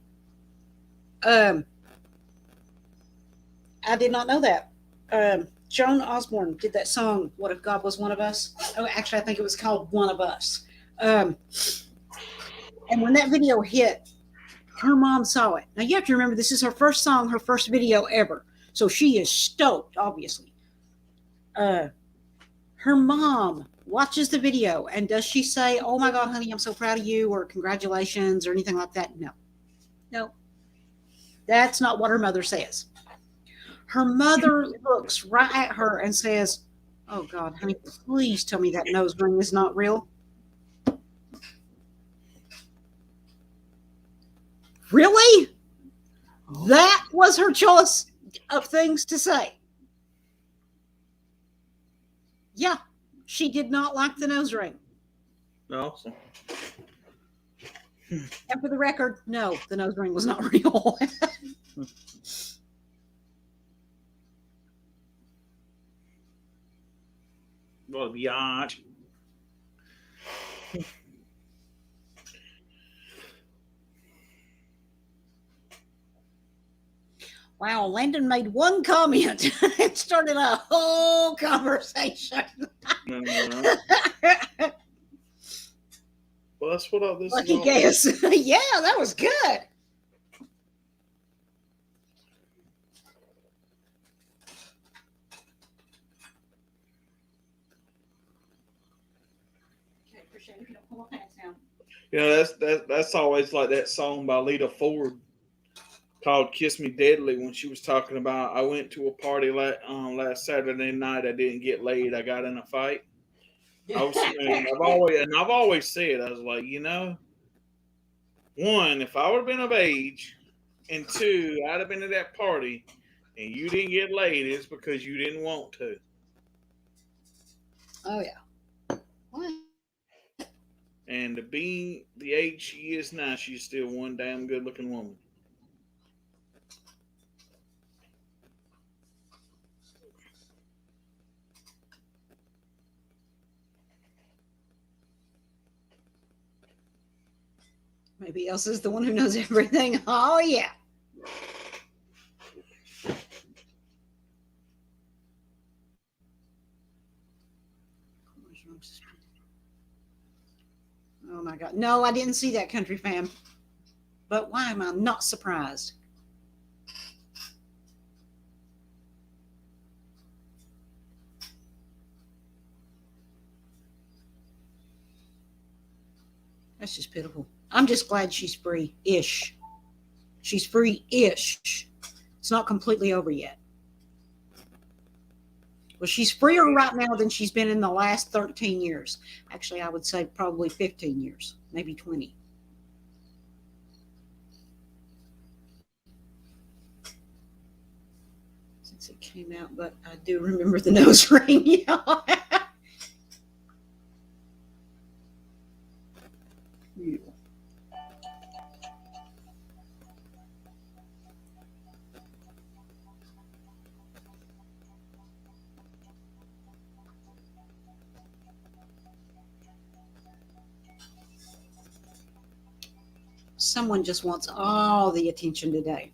I did not know that. Joan Osborne did that song, What If God Was One of Us? Oh, actually, I think it was called One of Us. And when that video hit, her mom saw it. Now, you have to remember, this is her first song, her first video ever. So she is stoked, obviously. Her mom watches the video, and does she say, oh my God, honey, I'm so proud of you, or congratulations, or anything like that? No. That's not what her mother says. Her mother looks right at her and says, oh God, honey, please tell me that nose ring is not real. Really? That was her choice of things to say. Yeah, she did not like the nose ring. Awesome. And for the record, no, the nose ring was not real. Well, yeah. Wow, Landon made one comment and started a whole conversation. Well, that's what all this Lucky is. guess. Yeah, that was good. Okay. appreciate it if you don't pull my pants down. You know, that's always like that song by Lita Ford called "Kiss Me Deadly" when she was talking about I went to a party last Saturday night. I didn't get laid. I got in a fight. I've always said, I was like, one, if I would have been of age, and two, I'd have been at that party, and you didn't get laid, it's because you didn't want to. Oh yeah. What? And to be the age she is now, she's still one damn good looking woman. Maybe Elsa's the one who knows everything. Oh yeah. Oh my God. No, I didn't see that, Country Fam. But why am I not surprised? That's just pitiful. I'm just glad she's free-ish. She's free-ish. It's not completely over yet. Well, she's freer right now than she's been in the last 13 years. Actually, I would say probably 15 years, maybe 20. Since it came out, but I do remember the nose ring. Yeah. Someone just wants all the attention today.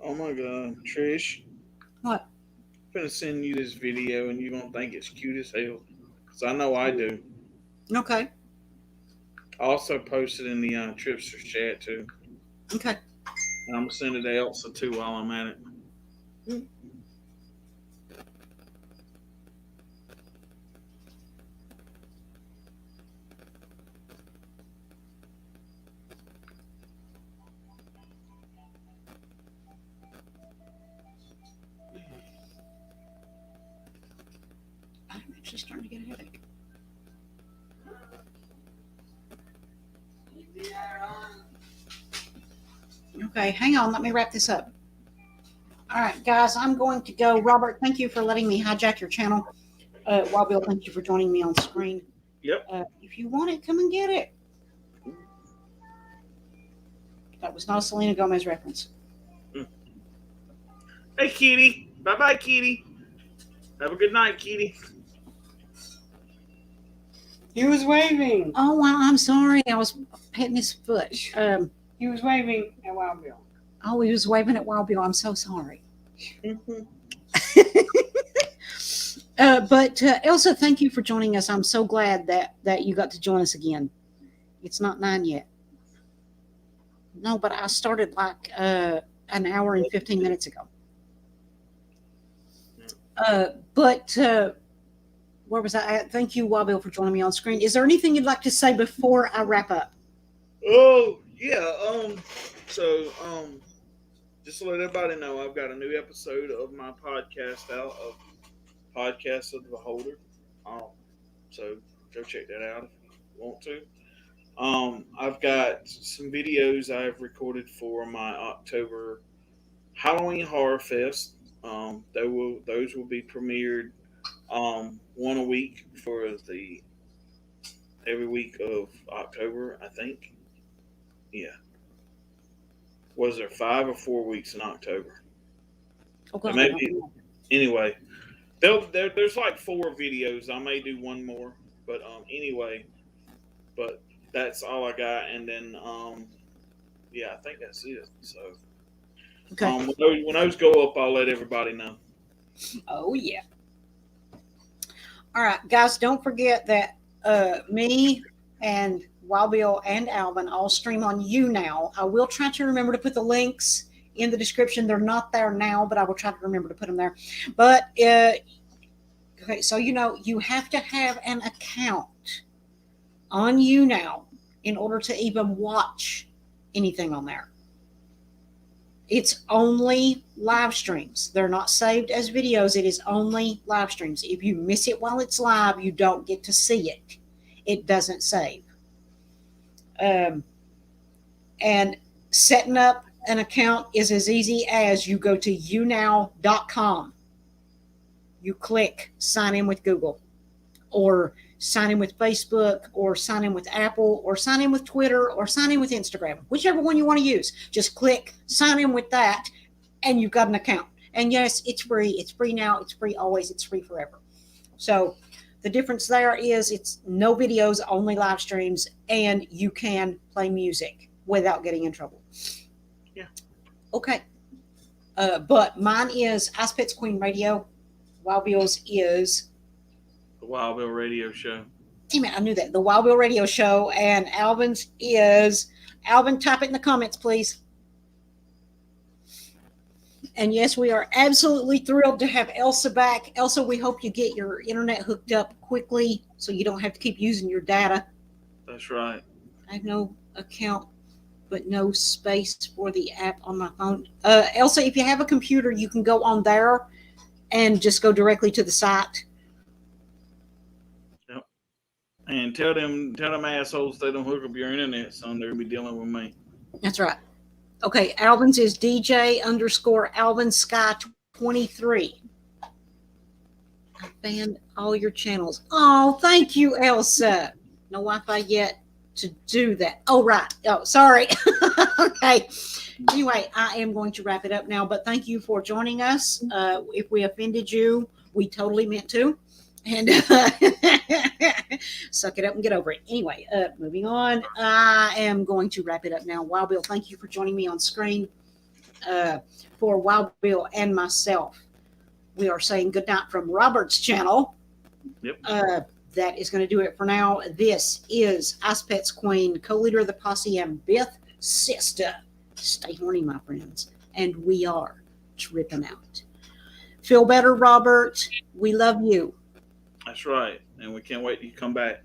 Oh my God, Trish. What? I'm going to send you this video and you're going to think it's cute as hell. Because I know I do. Okay. I also posted in the Tripster chat too. Okay. And I'm going to send it to Elsa too while I'm at it. I'm actually starting to get a headache. Okay, hang on. Let me wrap this up. All right, guys, I'm going to go. Robert, thank you for letting me hijack your channel. Wild Bill, thank you for joining me on screen. Yep. If you want it, come and get it. That was not a Selena Gomez reference. Hey, Kitty. Bye-bye, Kitty. Have a good night, Kitty. He was waving. Oh, well, I'm sorry. I was petting his foot. He was waving at Wild Bill. Oh, he was waving at Wild Bill. I'm so sorry. But Elsa, thank you for joining us. I'm so glad that you got to join us again. It's not 9 yet. No, but I started like an hour and 15 minutes ago. But where was I at? Thank you, Wild Bill, for joining me on screen. Is there anything you'd like to say before I wrap up? Oh, yeah. Just to let everybody know, I've got a new episode of my podcast out of Podcast of the Beholder. So go check that out if you want to. I've got some videos I've recorded for my October Halloween Horror Fest. Those will be premiered one a week for every week of October, I think. Yeah. Was there 5 or 4 weeks in October? Okay. Maybe. Anyway, there's like 4 videos. I may do one more, but anyway. But that's all I got, and then yeah, I think that's it. So, Okay. When those go up, I'll let everybody know. Oh yeah. All right, guys, don't forget that me and Wild Bill and Alvin all stream on YouNow. I will try to remember to put the links in the description. They're not there now, but I will try to remember to put them there. But okay, so you have to have an account on YouNow in order to even watch anything on there. It's only live streams. They're not saved as videos. It is only live streams. If you miss it while it's live, you don't get to see it. It doesn't save. And setting up an account is as easy as you go to younow.com. You click sign in with Google, or sign in with Facebook, or sign in with Apple, or sign in with Twitter, or sign in with Instagram, whichever one you want to use. Just click sign in with that, and you've got an account. And yes, it's free. It's free now. It's free always. It's free forever. So the difference there is it's no videos, only live streams, and you can play music without getting in trouble. Yeah. Okay. But mine is Ice Pets Queen Radio. Wild Bill's is The Wild Bill Radio Show. Damn it, I knew that. The Wild Bill Radio Show. And Alvin's is Alvin, type it in the comments, please. And yes, we are absolutely thrilled to have Elsa back. Elsa, we hope you get your internet hooked up quickly so you don't have to keep using your data. That's right. I have no account, but no space for the app on my phone. Elsa, if you have a computer, you can go on there and just go directly to the site. Yep. And tell them assholes they don't hook up your internet, son. They're gonna be dealing with me. That's right. Okay, Alvin's is DJ_Alvin Sky 23. I banned all your channels. Oh, thank you, Elsa. No Wi-Fi yet to do that. Oh, right. Oh, sorry. Okay. Anyway, I am going to wrap it up now, but thank you for joining us. If we offended you, we totally meant to. And suck it up and get over it. Anyway, moving on. I am going to wrap it up now. Wild Bill, thank you for joining me on screen. For Wild Bill and myself, we are saying goodnight from Robert's channel. Yep. That is going to do it for now. This is Ice Pets Queen, co-leader of the posse, and Beth sister. Stay horny, my friends. And we are tripping out. Feel better, Robert. We love you. That's right. And we can't wait till you come back.